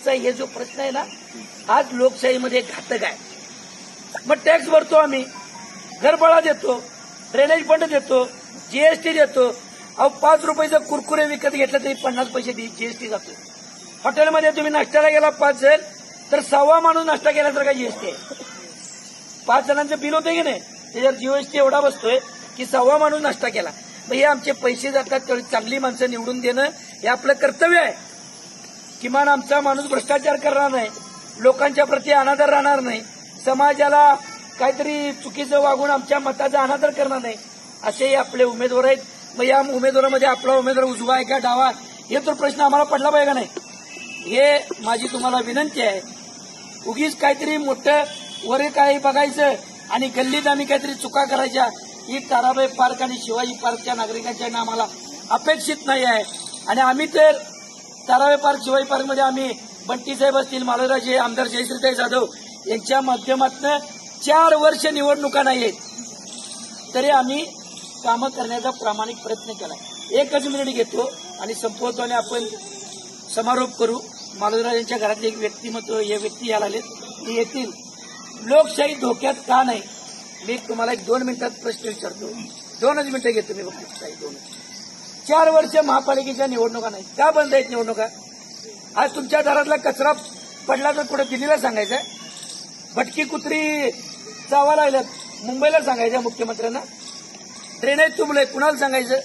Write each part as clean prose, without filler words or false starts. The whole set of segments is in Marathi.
टॅक्सचा हे जो प्रश्न आहे ना, आज लोकशाहीमध्ये घातक आहे. मग टॅक्स भरतो आम्ही, घरभाडा देतो, ड्रेनेज फंड देतो, जीएसटी देतो. अहो 5 रुपयाचं कुरकुरे विकत घेतलं तरी 50 पैसे जीएसटी जातो. हॉटेलमध्ये तुम्ही नाश्त्याला गेला 5 जण तर 6वा माणूस नाश्ता केल्यासारखा जीएसटी आहे. 5 जणांचं बिल होतं की नाही, त्याच्यावर जीएसटी एवढा बसतोय की 6वा माणूस नाश्ता केला. मग हे आमचे पैसे जातात, तेवढी चांगली माणसं निवडून देणं हे आपलं कर्तव्य आहे. किमान आमचा माणूस भ्रष्टाचार करणार नाही, लोकांच्या प्रती अनादर राहणार नाही, समाजाला काहीतरी चुकीचं वागून आमच्या मताचा अनादर करणार नाही, असेही आपले उमेदवार आहेत. मग या उमेदवारामध्ये आपला उमेदवार उजवा आहे का डावा हे तर प्रश्न आम्हाला पडला पाहिजे का नाही, हे माझी तुम्हाला विनंती आहे. उगीच काहीतरी मोठं वर काही बघायचं आणि गल्लीत आम्ही काहीतरी चुका करायच्या, ही ताराबाई पार्क आणि शिवाजी पार्कच्या नागरिकांच्या आम्हाला अपेक्षित नाही आहे. आणि आम्ही तर ताराबाई पार्क शिवाजी पार्कमध्ये आम्ही बंटी साहेब असतील, मालोराजे आमदार जयश्रीताई जाधव यांच्या माध्यमातून 4 वर्ष निवडणुका नाही आहेत तरी आम्ही कामं करण्याचा प्रामाणिक प्रयत्न केला. 1 मिनिट घेतो आणि संपवतो आणि आपण समारोप करू. मालोराजांच्या घरातले एक व्यक्तिमत्व हे व्यक्ती यायला आलेत, ते येतील. लोकशाही धोक्यात का नाही, मी तुम्हाला 2 मिनिटात प्रश्न विचारतो. 2च मिनिटं घेतो मी फक्त. 4 वर्ष महापालिकेच्या निवडणुका नाही, का बंद आहेत निवडणुका? आज तुमच्या दारातला कचरा पडला तर कुठे दिल्लीला सांगायचं, भटकी कुत्री चावा लागल्यात मुंबईला सांगायचं मुख्यमंत्र्यांना, ड्रेनेज तुंबले कुणाला सांगायचं,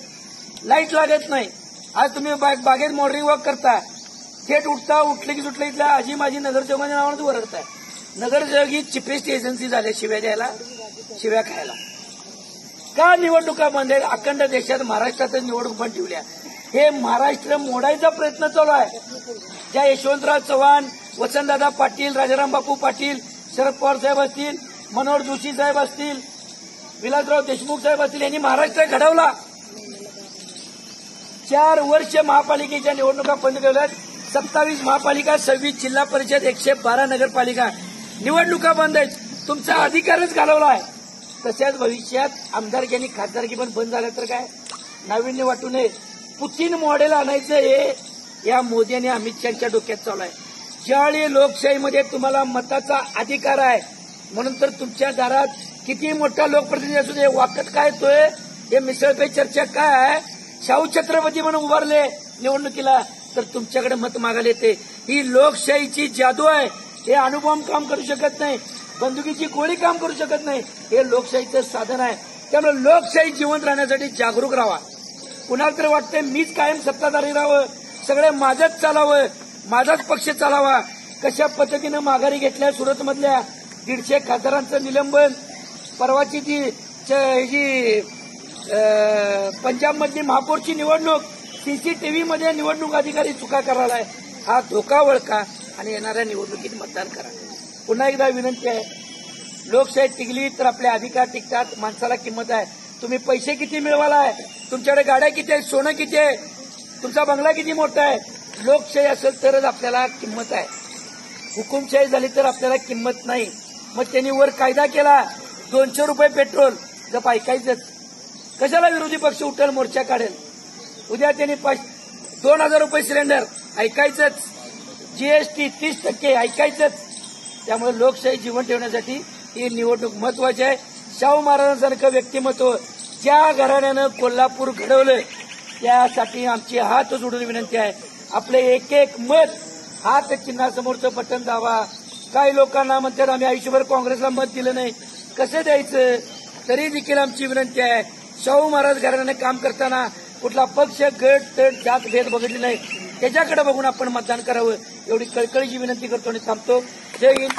लाईट लागत नाही. आज तुम्ही बागेत मॉर्निंग वॉक करता, थेट उठले की सुटलं इथल्या आजी माझी नगरसेवकांच्या नावानं ओरडताय. नगरसेवक ही चिपेस्ट एजन्सी झाली शिव्या द्यायला, शिव्या खायला. का निवडणुका बंद आहेत? अखंड देशात महाराष्ट्रातच निवडणूक बंद ठेवल्या. हे महाराष्ट्र मोडायचा प्रयत्न चालू आहे. ज्या यशवंतराव चव्हाण, वसंतदादा पाटील, राजाराम बापू पाटील, शरद पवार साहेब असतील, मनोहर जोशी साहेब असतील, विलासराव देशमुख साहेब असतील, यांनी महाराष्ट्र घडवला. 4 वर्ष महापालिकेच्या निवडणुका बंद ठेवल्यात. 27 महापालिका, 26 जिल्हा परिषद, 112 नगरपालिका निवडणुका बंद आहेत. तुमचा अधिकारच घालवला आहे. तशाच भविष्यात आमदारकी आणि खासदारकी पण बंद झाल्या तर काय नाविन्य वाटू नये. पुतीन मॉडेल आणायचं हे या मोदी आणि अमित शहाच्या डोक्यात चालू आहे. ज्यावेळी लोकशाहीमध्ये तुम्हाला मताचा अधिकार आहे म्हणून तर तुमच्या दारात किती मोठा लोकप्रतिनिधी असू दे, वाकत काय येतोय, हे मिसळपे चर्चा काय आहे, शाहू छत्रपती म्हणून उभारले निवडणुकीला तर तुमच्याकडे मत मागायला येते. ही लोकशाहीची जादू आहे. हे अणुबॉम्ब काम करू शकत नाही, बंदुकीची गोळी काम करू शकत नाही. हे लोकशाहीचं साधन आहे. त्यामुळे लोकशाही जिवंत राहण्यासाठी जागरूक राहा. कुणाला तरी वाटतंय मीच कायम सत्ताधारी राहावं, सगळे माझंच चालावं, माझाच पक्ष चालावा. कशा पद्धतीनं माघारी घेतल्या सुरतमधल्या 150 खासदारांचं निलंबन, परवाची ती पंजाबमधली महापौरची निवडणूक, सीसीटीव्हीमध्ये निवडणूक अधिकारी चुका करायला आहे. हा धोका ओळखा आणि येणाऱ्या निवडणुकीत मतदान करा. पुन्हा एकदा विनंती आहे, लोकशाही टिकली तर आपले अधिकार टिकतात, माणसाला किंमत आहे. तुम्ही पैसे किती मिळवालाय, तुमच्याकडे गाड्या किती आहेत, सोनं किती आहे, तुमचा बंगला किती मोठा आहे, लोकशाही असेल तरच आपल्याला किंमत आहे. हुकुमशाही झाली तर आपल्याला किंमत नाही. मग त्यांनी वर कायदा केला 200 रुपये पेट्रोल, गप ऐकायचंच. कशाला विरोधी पक्ष उठेल, मोर्चा काढेल. उद्या त्यांनी 2000 रुपये सिलेंडर, ऐकायचंच. जीएसटी 30% ऐकायचंच. त्यामुळे लोकशाही जीवन ठेवण्यासाठी ही निवडणूक महत्वाची आहे. शाहू महाराजांसारखं व्यक्तिमत्व ज्या घराण्यानं कोल्हापूर घडवलं त्यासाठी आमची हात जोडून विनंती आहे, आपले एक मत हात चिन्हासमोरचं बटन दाबा. काही लोकांना म्हणतात आम्ही आयुष्यभर काँग्रेसला मत दिलं नाही, कसं द्यायचं? तरी देखील आमची विनंती आहे, शाहू महाराज घराण्याने काम करताना कुठला पक्ष, गट, तट, जात भेद बघितले नाही, त्याच्याकडे बघून आपण मतदान करावं एवढी कळकळीची विनंती करतो आणि थांबतो. जय हिंद.